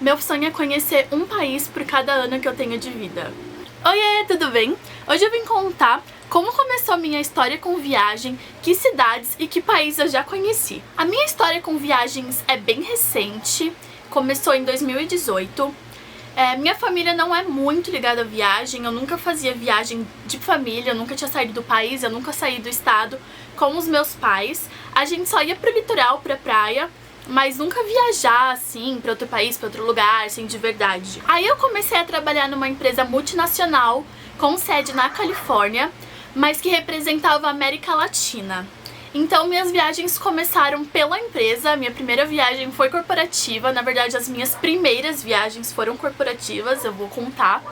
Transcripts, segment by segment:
Meu sonho é conhecer um país por cada ano que eu tenho de vida. Oiê, tudo bem? Hoje eu vim contar como começou a minha história com viagem, que cidades e que país eu já conheci. A minha história com viagens é bem recente, começou em 2018. Minha família não é muito ligada à viagem, eu nunca fazia viagem de família, eu nunca tinha saído do país, eu nunca saí do estado com os meus pais. A gente só ia pro litoral, pra praia, mas nunca viajar assim pra outro país, pra outro lugar, assim, de verdade. Aí eu comecei a trabalhar numa empresa multinacional com sede na Califórnia, mas que representava a América Latina. Então minhas viagens começaram pela empresa, minha primeira viagem foi corporativa, na verdade as minhas primeiras viagens foram corporativas, eu vou contar.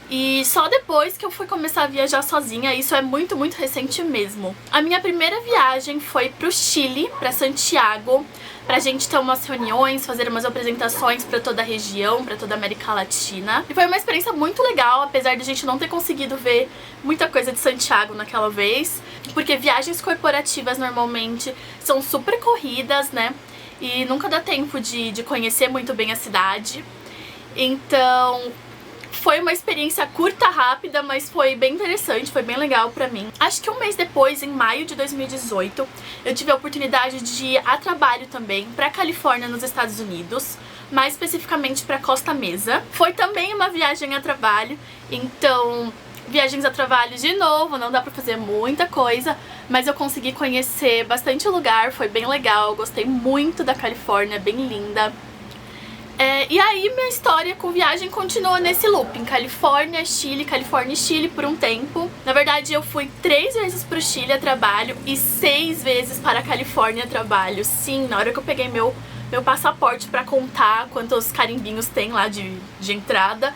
E só depois que eu fui começar a viajar sozinha, isso é muito, muito recente mesmo. A minha primeira viagem foi pro Chile, pra Santiago, pra gente ter umas reuniões, fazer umas apresentações pra toda a região, pra toda a América Latina. E foi uma experiência muito legal, apesar de a gente não ter conseguido ver muita coisa de Santiago naquela vez, porque viagens corporativas normalmente são super corridas, né? E nunca dá tempo de conhecer muito bem a cidade. Então foi uma experiência curta, rápida, mas foi bem interessante, foi bem legal pra mim. Acho que um mês depois, em maio de 2018, eu tive a oportunidade de ir a trabalho também pra Califórnia, nos Estados Unidos, mais especificamente pra Costa Mesa. Foi também uma viagem a trabalho, então viagens a trabalho de novo, não dá pra fazer muita coisa, mas eu consegui conhecer bastante lugar, foi bem legal, gostei muito da Califórnia, bem linda. E aí minha história com viagem continua nesse looping, Califórnia e Chile por um tempo. Na verdade eu fui 3 vezes pro Chile a trabalho e 6 vezes para a Califórnia a trabalho. Sim, na hora que eu peguei meu passaporte pra contar quantos carimbinhos tem lá de entrada,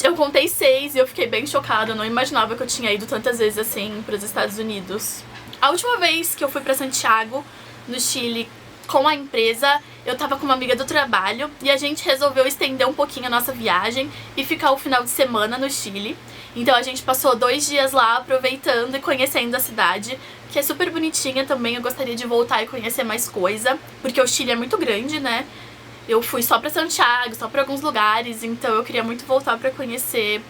eu contei 6 e eu fiquei bem chocada, eu não imaginava que eu tinha ido tantas vezes assim pros Estados Unidos. A última vez que eu fui pra Santiago, no Chile, com a empresa, eu tava com uma amiga do trabalho e a gente resolveu estender um pouquinho a nossa viagem e ficar o final de semana no Chile. Então a gente passou 2 dias lá aproveitando e conhecendo a cidade, que é super bonitinha também, eu gostaria de voltar e conhecer mais coisa, porque o Chile é muito grande, né? Eu fui só pra Santiago, só pra alguns lugares, então eu queria muito voltar pra conhecer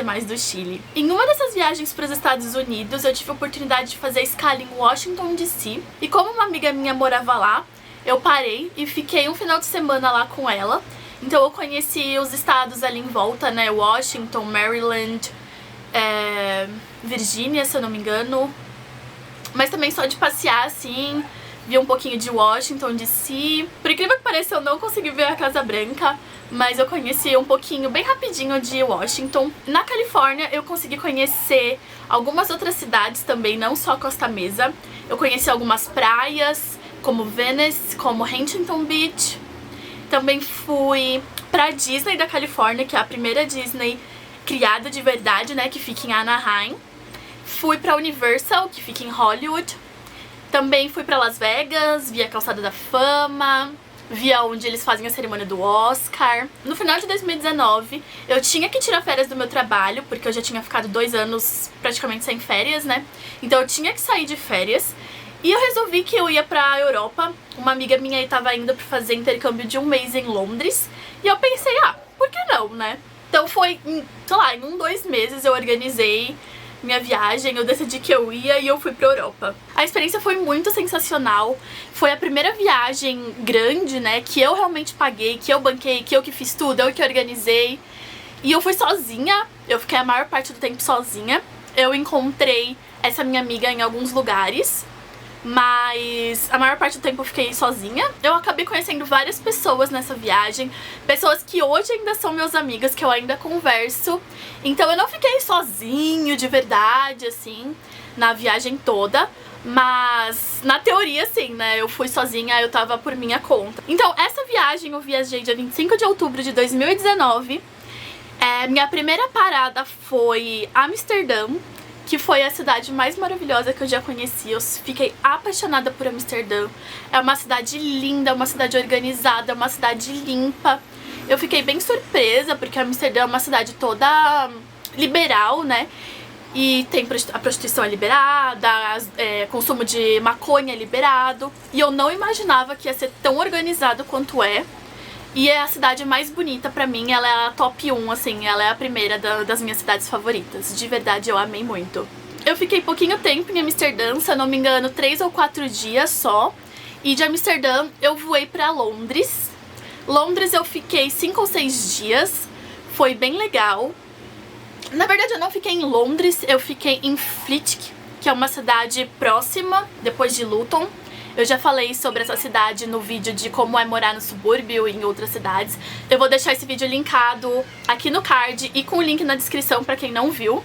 mais do Chile. Em uma dessas viagens pros Estados Unidos, eu tive a oportunidade de fazer escala em Washington, D.C. E como uma amiga minha morava lá, eu parei e fiquei um final de semana lá com ela. Então eu conheci os estados ali em volta, né? Washington, Maryland, Virgínia, se eu não me engano. Mas também só de passear, assim, vi um pouquinho de Washington, D.C. Por incrível que pareça, eu não consegui ver a Casa Branca, mas eu conheci um pouquinho, bem rapidinho, de Washington. Na Califórnia, eu consegui conhecer algumas outras cidades também, não só Costa Mesa. Eu conheci algumas praias, como Venice, como Huntington Beach. Também fui pra Disney da Califórnia, que é a primeira Disney criada de verdade, né, que fica em Anaheim. Fui pra Universal, que fica em Hollywood. Também fui pra Las Vegas, vi a Calçada da Fama, vi onde eles fazem a cerimônia do Oscar. No final de 2019, eu tinha que tirar férias do meu trabalho, porque eu já tinha ficado 2 anos praticamente sem férias, né? Então eu tinha que sair de férias. E eu resolvi que eu ia pra Europa. Uma amiga minha aí tava indo pra fazer intercâmbio de 1 mês em Londres. E eu pensei, por que não, né? Então foi, sei lá, em 2 meses eu organizei minha viagem, eu decidi que eu ia e eu fui pra Europa. A experiência foi muito sensacional. Foi a primeira viagem grande, né, que eu realmente paguei, que eu banquei, que eu que fiz tudo, eu que organizei. E eu fui sozinha, eu fiquei a maior parte do tempo sozinha. Eu encontrei essa minha amiga em alguns lugares, mas a maior parte do tempo eu fiquei sozinha. Eu acabei conhecendo várias pessoas nessa viagem, pessoas que hoje ainda são meus amigos, que eu ainda converso. Então eu não fiquei sozinho de verdade, assim, na viagem toda, mas na teoria sim, né, eu fui sozinha, eu tava por minha conta. Então essa viagem eu viajei dia 25 de outubro de 2019. Minha primeira parada foi Amsterdã, que foi a cidade mais maravilhosa que eu já conheci. Eu fiquei apaixonada por Amsterdã. É uma cidade linda, uma cidade organizada, uma cidade limpa. Eu fiquei bem surpresa, porque Amsterdã é uma cidade toda liberal, né? E tem a prostituição é liberada, consumo de maconha é liberado. E eu não imaginava que ia ser tão organizado quanto é. E é a cidade mais bonita pra mim, ela é a top 1, assim, ela é a primeira das minhas cidades favoritas. De verdade, eu amei muito. Eu fiquei pouquinho tempo em Amsterdã, se eu não me engano, 3 ou 4 dias só. E de Amsterdã eu voei pra Londres. Londres eu fiquei 5 ou 6 dias, foi bem legal. Na verdade eu não fiquei em Londres, eu fiquei em Flitwick, que é uma cidade próxima, depois de Luton. Eu já falei sobre essa cidade no vídeo de como é morar no subúrbio e em outras cidades. Eu vou deixar esse vídeo linkado aqui no card e com o link na descrição pra quem não viu.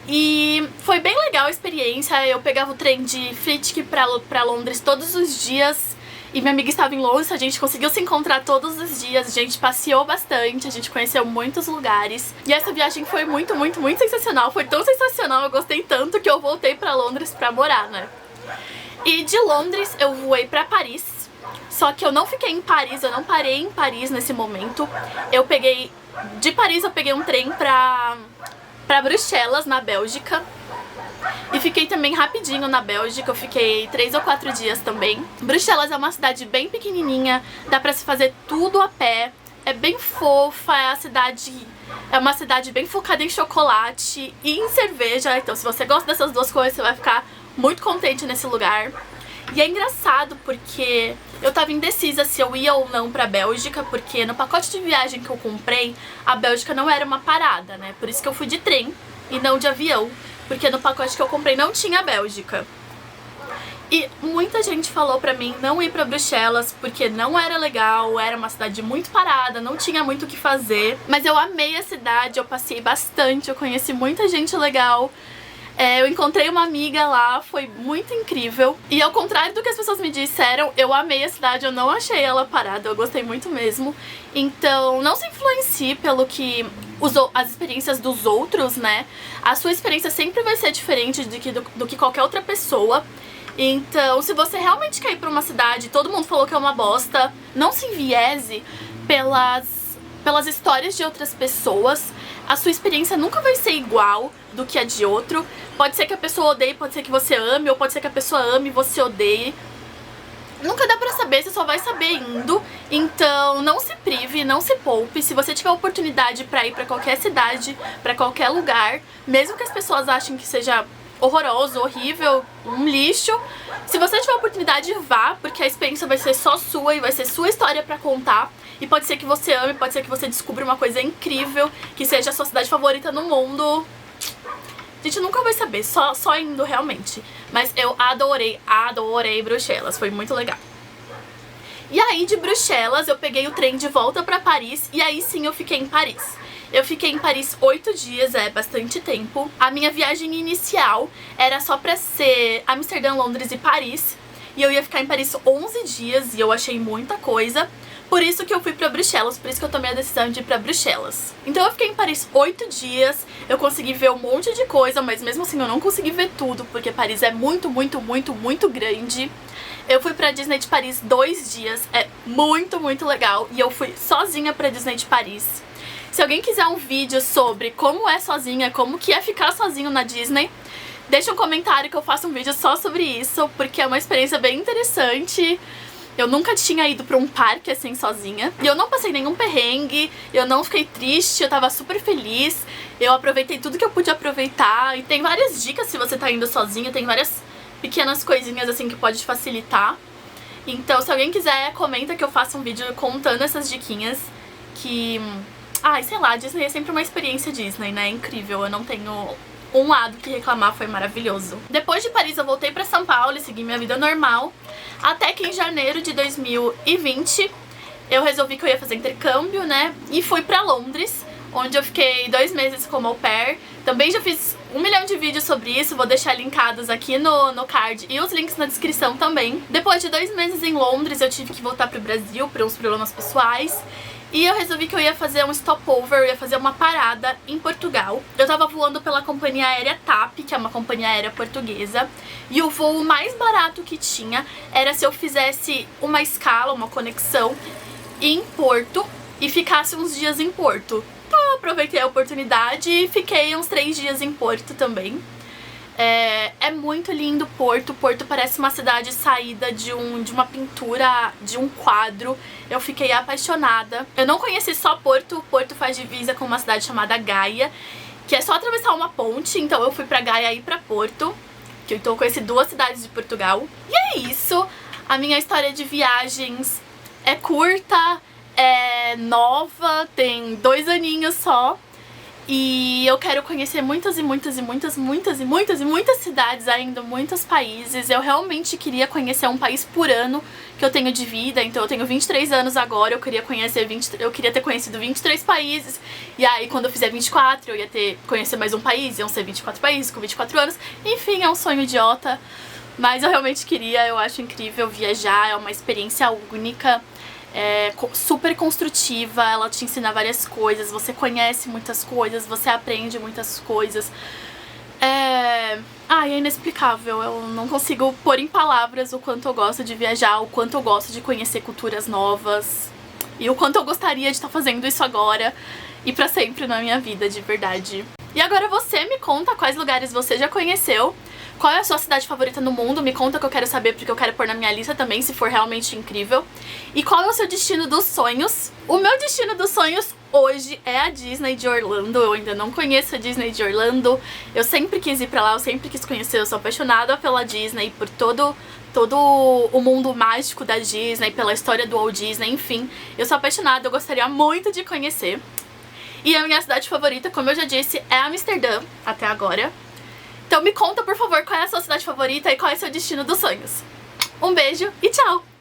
E foi bem legal a experiência, eu pegava o trem de Flitwick pra Londres todos os dias. E minha amiga estava em Londres, a gente conseguiu se encontrar todos os dias, a gente passeou bastante, a gente conheceu muitos lugares. E essa viagem foi muito, muito, muito sensacional, foi tão sensacional, eu gostei tanto que eu voltei pra Londres pra morar, né? E de Londres eu voei pra Paris, só que eu não fiquei em Paris, eu não parei em Paris nesse momento. De Paris eu peguei um trem pra Bruxelas, na Bélgica. E fiquei também rapidinho na Bélgica, eu fiquei 3 ou 4 dias também. Bruxelas é uma cidade bem pequenininha, dá pra se fazer tudo a pé. É bem fofa, é uma cidade bem focada em chocolate e em cerveja. Então se você gosta dessas duas coisas, você vai ficar muito contente nesse lugar. E é engraçado porque eu tava indecisa se eu ia ou não pra Bélgica, porque no pacote de viagem que eu comprei, a Bélgica não era uma parada, né? Por isso que eu fui de trem e não de avião, porque no pacote que eu comprei não tinha a Bélgica. E muita gente falou pra mim não ir pra Bruxelas, porque não era legal, era uma cidade muito parada, não tinha muito o que fazer. Mas eu amei a cidade, eu passei bastante, eu conheci muita gente legal. Eu encontrei uma amiga lá, foi muito incrível. E ao contrário do que as pessoas me disseram, eu amei a cidade, eu não achei ela parada, eu gostei muito mesmo. Então não se influencie pelo que as experiências dos outros, né? A sua experiência sempre vai ser diferente do que qualquer outra pessoa. Então se você realmente quer ir pra uma cidade, todo mundo falou que é uma bosta, não se enviese pelas histórias de outras pessoas. A sua experiência nunca vai ser igual do que a de outro. Pode ser que a pessoa odeie, pode ser que você ame, ou pode ser que a pessoa ame e você odeie. Nunca dá pra saber, você só vai saber indo. Então não se prive, não se poupe. Se você tiver oportunidade pra ir pra qualquer cidade, pra qualquer lugar, mesmo que as pessoas achem que seja horroroso, horrível, um lixo, se você tiver oportunidade, vá, porque a experiência vai ser só sua e vai ser sua história pra contar. E pode ser que você ame, pode ser que você descubra uma coisa incrível, que seja a sua cidade favorita no mundo. A gente nunca vai saber, só indo realmente. Mas eu adorei Bruxelas, foi muito legal. E aí de Bruxelas eu peguei o trem de volta pra Paris e aí sim eu fiquei em Paris. Eu fiquei em Paris 8 dias, é bastante tempo. A minha viagem inicial era só pra ser Amsterdã, Londres e Paris. E eu ia ficar em Paris 11 dias e eu achei muita coisa. Por isso que eu fui pra Bruxelas, por isso que eu tomei a decisão de ir pra Bruxelas. Então eu fiquei em Paris 8 dias, eu consegui ver um monte de coisa, mas mesmo assim eu não consegui ver tudo, porque Paris é muito, muito, muito, muito grande. Eu fui pra Disney de Paris 2 dias, é muito, muito legal, e eu fui sozinha pra Disney de Paris. Se alguém quiser um vídeo sobre como é sozinha, como que é ficar sozinho na Disney, deixa um comentário que eu faço um vídeo só sobre isso, porque é uma experiência bem interessante. Eu nunca tinha ido pra um parque assim sozinha. E eu não passei nenhum perrengue, eu não fiquei triste, eu tava super feliz. Eu aproveitei tudo que eu pude aproveitar. E tem várias dicas se você tá indo sozinha, tem várias pequenas coisinhas assim que pode te facilitar. Então se alguém quiser, comenta que eu faça um vídeo contando essas diquinhas. Que... ai, sei lá, Disney é sempre uma experiência Disney, né? É incrível, eu não tenho um lado que reclamar, foi maravilhoso. Depois de Paris eu voltei pra São Paulo e segui minha vida normal. Até que em janeiro de 2020 eu resolvi que eu ia fazer intercâmbio, né? E fui pra Londres, onde eu fiquei 2 meses como au pair. Também já fiz 1 milhão de vídeos sobre isso, vou deixar linkados aqui no card e os links na descrição também. Depois de 2 meses em Londres eu tive que voltar pro Brasil por uns problemas pessoais. E eu resolvi que eu ia fazer um stopover, eu ia fazer uma parada em Portugal. Eu tava voando pela companhia aérea TAP, que é uma companhia aérea portuguesa. E o voo mais barato que tinha era se eu fizesse uma escala, uma conexão em Porto e ficasse uns dias em Porto. Então eu aproveitei a oportunidade e fiquei uns 3 dias em Porto também. É muito lindo Porto. Porto parece uma cidade saída de uma pintura, de um quadro. Eu fiquei apaixonada. Eu não conheci só Porto. Porto faz divisa com uma cidade chamada Gaia, que é só atravessar uma ponte. Então eu fui pra Gaia e pra Porto, então eu conheci 2 cidades de Portugal. E é isso. A minha história de viagens é curta, é nova, tem 2 aninhos só. E eu quero conhecer muitas cidades ainda, muitos países. Eu realmente queria conhecer um país por ano que eu tenho de vida. Então eu tenho 23 anos agora, eu queria ter conhecido 23 países. E aí quando eu fizer 24 eu ia conhecer mais um país, iam ser 24 países com 24 anos. Enfim, é um sonho idiota, mas eu realmente queria, eu acho incrível viajar, é uma experiência única. Super construtiva, ela te ensina várias coisas, você conhece muitas coisas, você aprende muitas coisas. É inexplicável, eu não consigo pôr em palavras o quanto eu gosto de viajar, o quanto eu gosto de conhecer culturas novas e o quanto eu gostaria de estar fazendo isso agora e pra sempre na minha vida, de verdade. E agora você me conta quais lugares você já conheceu. Qual é a sua cidade favorita no mundo? Me conta que eu quero saber, porque eu quero pôr na minha lista também, se for realmente incrível. E qual é o seu destino dos sonhos? O meu destino dos sonhos hoje é a Disney de Orlando. Eu ainda não conheço a Disney de Orlando. Eu sempre quis ir pra lá, eu sempre quis conhecer. Eu sou apaixonada pela Disney, por todo o mundo mágico da Disney, pela história do Walt Disney, enfim. Eu sou apaixonada, eu gostaria muito de conhecer. E a minha cidade favorita, como eu já disse, é Amsterdã, até agora. Então me conta, por favor, qual é a sua cidade favorita e qual é o seu destino dos sonhos. Um beijo e tchau!